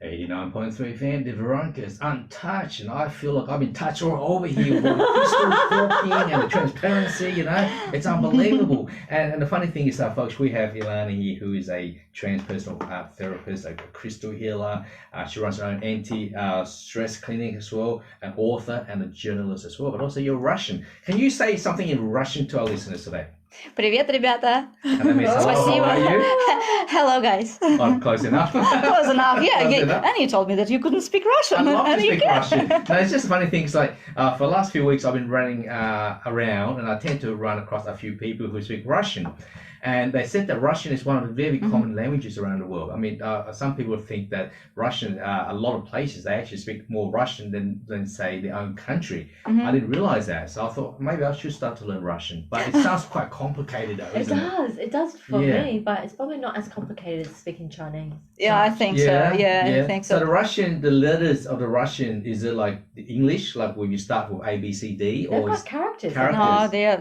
89.3 FM, the Veronica is untouched, and I feel like I've been touched all over here with the crystal talking and the transparency, it's unbelievable. And the funny thing is, folks, we have Ilana here, who is a transpersonal therapist, a crystal healer. She runs her own anti-stress clinic as well, an author and a journalist as well, but also you're Russian. Can you say something in Russian to our listeners today? Привет, ребята. Спасибо. How are you? Hello, guys. Oh, close enough. Close enough, yeah. Close enough. And you told me that you couldn't speak Russian. I love to and you speak can. Russian. No, it's just funny things like for the last few weeks I've been running around, and I tend to run across a few people who speak Russian. And they said that Russian is one of the very common languages around the world. I mean, some people think that Russian, a lot of places, they actually speak more Russian than say, their own country. I didn't realize that. So I thought maybe I should start to learn Russian. But it sounds quite complicated though, isn't it? It does for me, but it's probably not as complicated as speaking Chinese. Yeah, I think so. Yeah, I think so. So the letters of the Russian, is it like the English, like when you start with A, B, C, D? They've or got characters. No, they are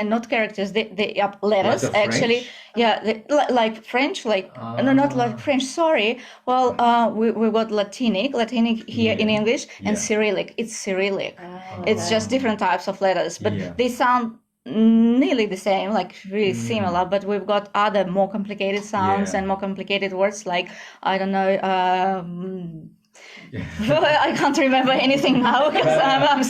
not characters. They are letters, Like actually. French? Yeah, like French, no, not like French. Sorry. Well, we got Latinic here in English, and Cyrillic. It's Cyrillic. It's just different types of letters, but they sound nearly the same, like really similar, but we've got other more complicated sounds and more complicated words, like I don't know. I can't remember anything now because I'm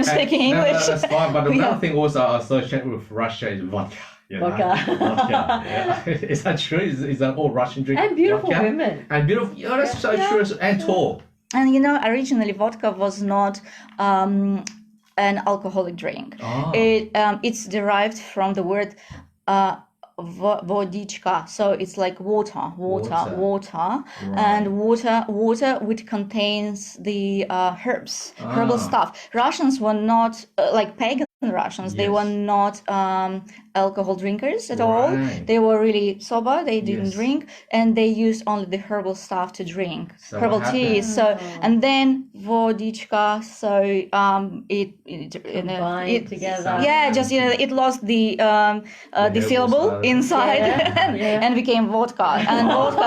speaking English. No, that's fine. But another thing also associated with Russia is vodka. Vodka. Vodka. Is that true? Is that all Russian drink? And beautiful vodka? women. And beautiful. Yeah, that's so true. And tall. And originally vodka was not an alcoholic drink. Oh. It's derived from the word vodichka, so it's like water. Right. And water which contains the herbal stuff. Russians were not like pagan Russians. They were not alcohol drinkers at all. They were really sober. They didn't drink, and they used only the herbal stuff to drink, So herbal what tea. happened? So and then vodichka. So it Combined together. Yeah, just it lost the syllable side. inside and became vodka. And vodka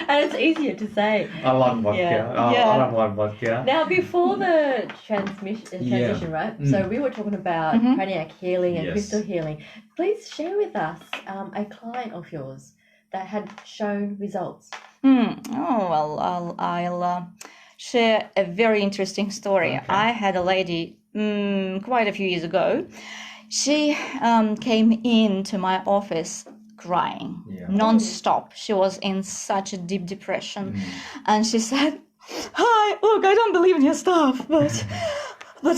And it's easier to say. I love vodka. Yeah. I love vodka. Now, before the transition, right? So we were talking about pranic healing and crystal healing. Please share with us a client of yours that had shown results. Oh, well, I'll share a very interesting story. Okay. I had a lady quite a few years ago. She came into my office crying non-stop. She was in such a deep depression. And she said, "Hi, look, I don't believe in your stuff, but well,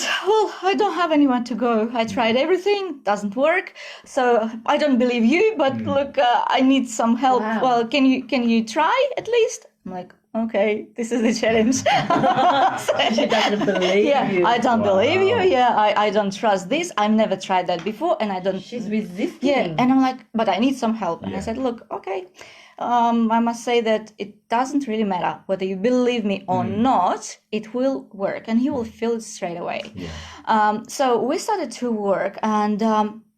I don't have anywhere to go. I tried everything, doesn't work. So I don't believe you, but look, I need some help. Wow. Well, can you try at least?" I'm like, okay, this is the challenge. She doesn't believe you. I don't believe you. I don't trust this. I've never tried that before, and I don't. She's resisting. Yeah, and I'm like, but I need some help. And I said, look, okay. I must say that it doesn't really matter whether you believe me or not, it will work and you will feel it straight away. So we started to work, and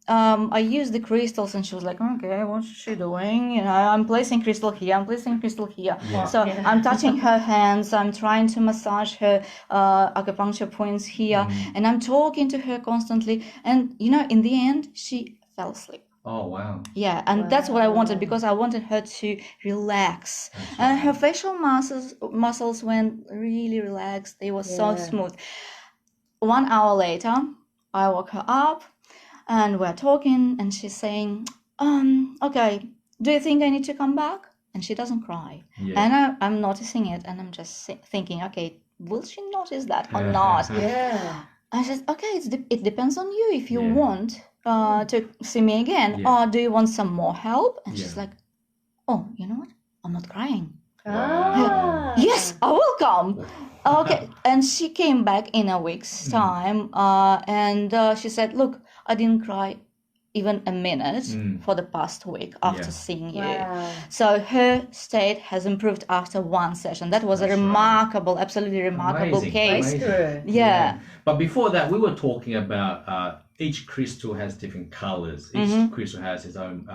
I used the crystals, and she was like, okay, what's she doing? I'm placing crystal here, I'm placing crystal here. So I'm touching her hands, I'm trying to massage her acupuncture points here, and I'm talking to her constantly. And, in the end, she fell asleep. Oh, wow. Yeah, and that's what I wanted, because I wanted her to relax. And her facial muscles went really relaxed. They were so smooth. 1 hour later, I woke her up and we're talking, and she's saying, okay, do you think I need to come back? And she doesn't cry. And I'm noticing it, and I'm just thinking, okay, will she notice that or not? I said, okay, it depends on you if you want to see me again, or do you want some more help? And she's like, oh, you know what? I'm not crying. Yes, I will come. Okay. And she came back in a week's time, and she said, look, I didn't cry even a minute for the past week after seeing you. So her state has improved after one session. That was a remarkable, absolutely remarkable case. Yeah. But before that, we were talking about each crystal has different colors. Each crystal has its own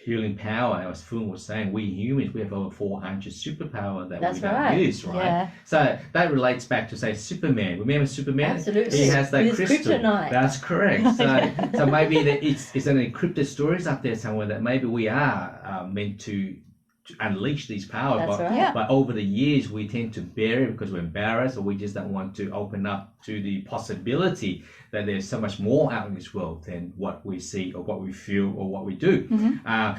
healing power. As Foon was saying, we humans, we have over 400 superpower that That's we don't right. use, right? Yeah. So that relates back to, say, Superman. Remember Superman? Absolutely. He has that With his crystal. kryptonite. That's correct. So maybe it's an encrypted stories up there somewhere that maybe we are meant to unleash these powers. That's but, right. Yeah. but over the years, we tend to bury it because we're embarrassed, or we just don't want to open up to the possibility that there's so much more out in this world than what we see or what we feel or what we do.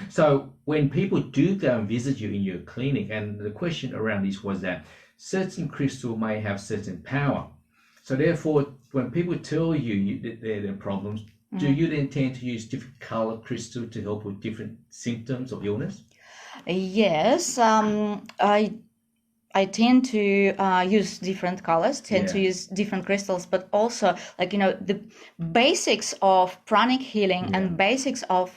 So when people do go and visit you in your clinic, and the question around this was that certain crystal may have certain power. So therefore, when people tell you that there are problems, do you then tend to use different color crystal to help with different symptoms of illness? Yes, I tend to use different colors, tend to use different crystals, but also the basics of pranic healing and basics of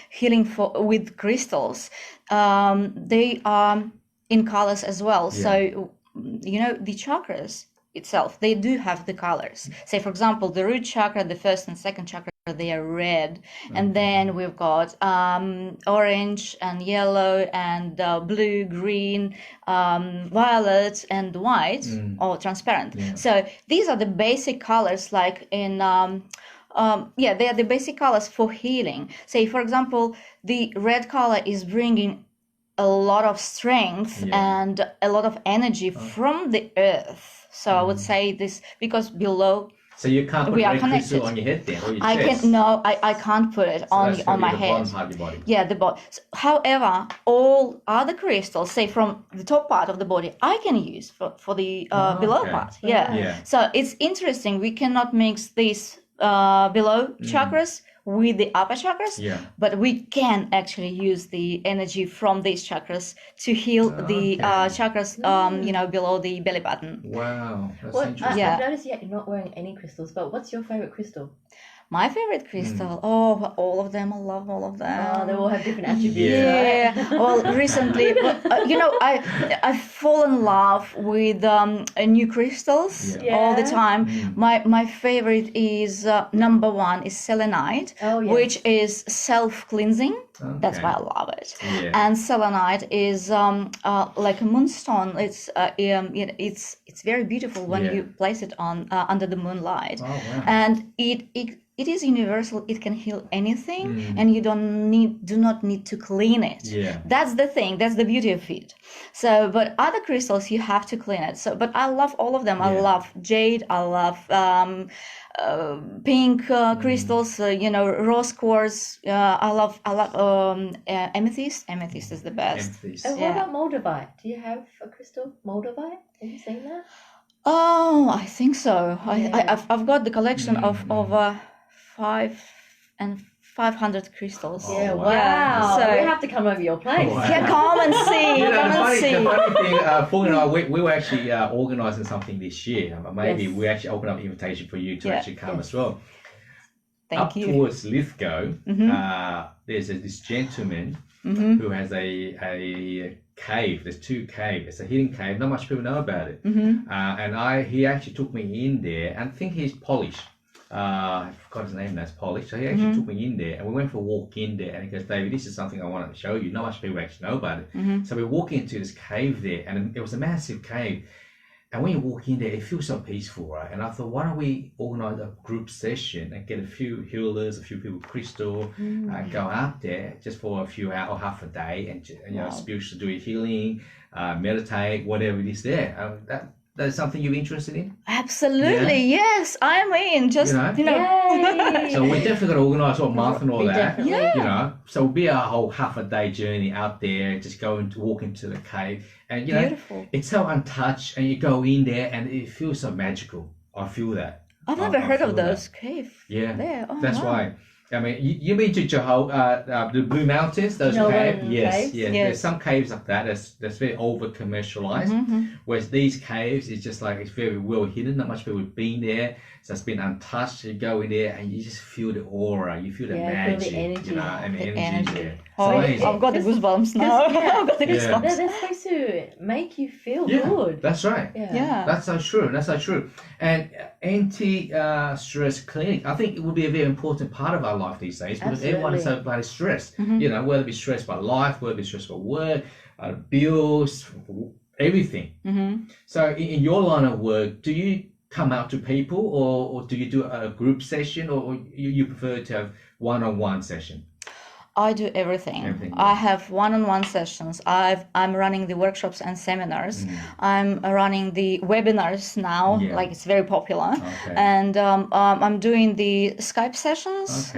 healing with crystals. They are in colors as well. Yeah. So the chakras itself, they do have the colors. Say for example, the root chakra, the first and second chakra, they are red, and then we've got orange and yellow and blue, green, violet and white, or transparent. So these are the basic colors, like in they are the basic colors for healing. Say for example, the red color is bringing a lot of strength and a lot of energy from the earth. So I would say this because below. So you can't put we are red crystal connected. on your head then, or your I chest? I can't put it So on that's gotta my be the head. bottom part of your body. Yeah, the body. However, all other crystals, say from the top part of the body, I can use for the below okay. part. Yeah. Yeah. So it's interesting. We cannot mix these below chakras with the upper chakras, but we can actually use the energy from these chakras to heal the chakras, below the belly button. Wow, that's Well, interesting. I've noticed you're not wearing any crystals, but what's your favorite crystal? My favorite crystal, all of them. I love all of them. They all have different attributes. Yeah. Right? Well, recently, I fall in love with new crystals all the time. My favorite is number one is selenite, which is self-cleansing. Okay. That's why I love it. Yeah. And selenite is like a moonstone. It's very beautiful when you place it on under the moonlight. Oh, wow. And it is universal. It can heal anything, and you do not need to clean it. Yeah. That's the thing. That's the beauty of it. So, but other crystals you have to clean it. So, but I love all of them. I love jade. I love pink crystals. Rose quartz. I love amethyst. Amethyst is the best. Amethyst. And what about moldavite? Do you have a crystal moldavite? Have you seen that? Oh, I think so. I've got the collection of over 500 crystals. Oh, Yeah, wow. wow. So- we have to come over your place. Wow. Yeah, come and see. You know, Come and the see. funny thing, Paul and I, we were actually organising something this year. Maybe Yes. we actually open up an invitation for you to actually come as well. Thank Up you. towards Lithgow, there's this gentleman who has a cave. There's two caves. It's a hidden cave. Not much people know about it. And he actually took me in there, and I think he's Polish. I forgot his name. That's Polish. So he actually took me in there, and we went for a walk in there. And he goes, "David, this is something I wanted to show you. Not much people actually know about it." So we walk into this cave there, and it was a massive cave. And when you walk in there, it feels so peaceful, right? And I thought, why don't we organize a group session and get a few healers, a few people with crystal, go out there just for a few hours or half a day, and spiritual do healing, meditate, whatever it is there. That's something you're interested in? Absolutely, yes, I'm in. Just Yay. So we definitely got to organise a month and all We that. definitely- So it'll be a whole half a day journey out there, just walk into the cave, and beautiful. it's so untouched, and you go in there, and it feels so magical. I feel that. I've never I heard of feel that. those caves. Yeah, There. Oh, that's wow. why. I mean, you been to the Blue Mountains, those Northern caves? Yes, caves? yes. Yes. There's some caves like that that's very over commercialized. Whereas these caves, it's just like it's very well hidden. Not much people have been there, so it's been untouched. You go in there and you just feel the aura, you feel the Yeah, feel the magic, energy. and the The energy energy. there. It's Oh, amazing. I've got the goosebumps now. I've got the Yeah. goosebumps. They're supposed to make you feel Yeah, good. that's right. Yeah. That's so true. And anti-stress clinic, I think it would be a very important part of our life these days because everyone is so bloody stressed. You know, whether it be stressed by life, whether it be stressed by work, bills, everything. So in your line of work, do you come out to people or do you do a group session or you prefer to have one-on-one session? I do everything. I have one-on-one sessions. I'm running the workshops and seminars. I'm running the webinars now, like it's very popular. And I'm doing the Skype sessions,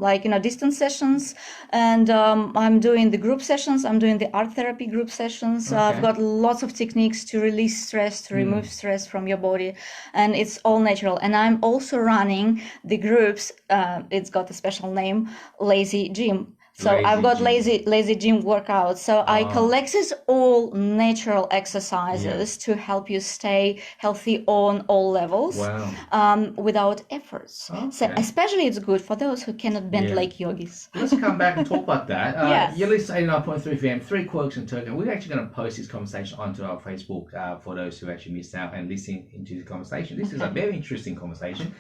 like, you know, distance sessions. And I'm doing the group sessions. I'm doing the art therapy group sessions. I've got lots of techniques to release stress, to remove stress from your body. And it's all natural. And I'm also running the groups. It's got a special name, Lazy Gym. So I've got lazy gym workouts. So I collected all natural exercises to help you stay healthy on all levels without efforts. So especially it's good for those who cannot bend like yogis. Let's come back and talk about that. You're listening to 89.3 FM, 3 Quirks in Turkey. We're actually going to post this conversation onto our Facebook for those who actually missed out and listening into the conversation. This is a very interesting conversation.